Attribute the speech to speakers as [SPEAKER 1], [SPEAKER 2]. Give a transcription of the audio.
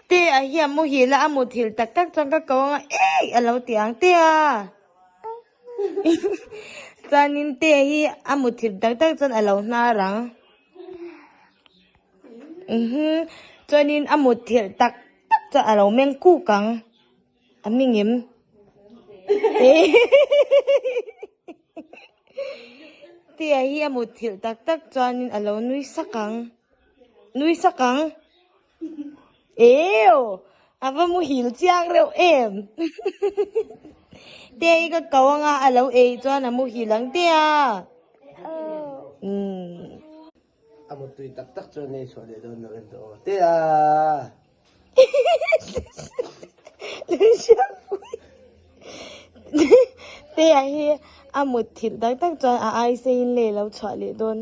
[SPEAKER 1] tia a hiam mu hi la amu thil tak tak chang ka kawanga alo tiang tia chanin tia hi amu thil tak tak chan alo na rang chanin amu thil tak tak cha alo meng ku kang amingim tia hi amu thil tak tak chanin alo nui sakang eo ava mu hil chiang reu em tia hi ka kawanga alo chuan amu hilang tia
[SPEAKER 2] Amo tui tak tak cho nei so le don ren to te a
[SPEAKER 1] tia hi amu thil tak tak chain a ai se in le lo chwa le don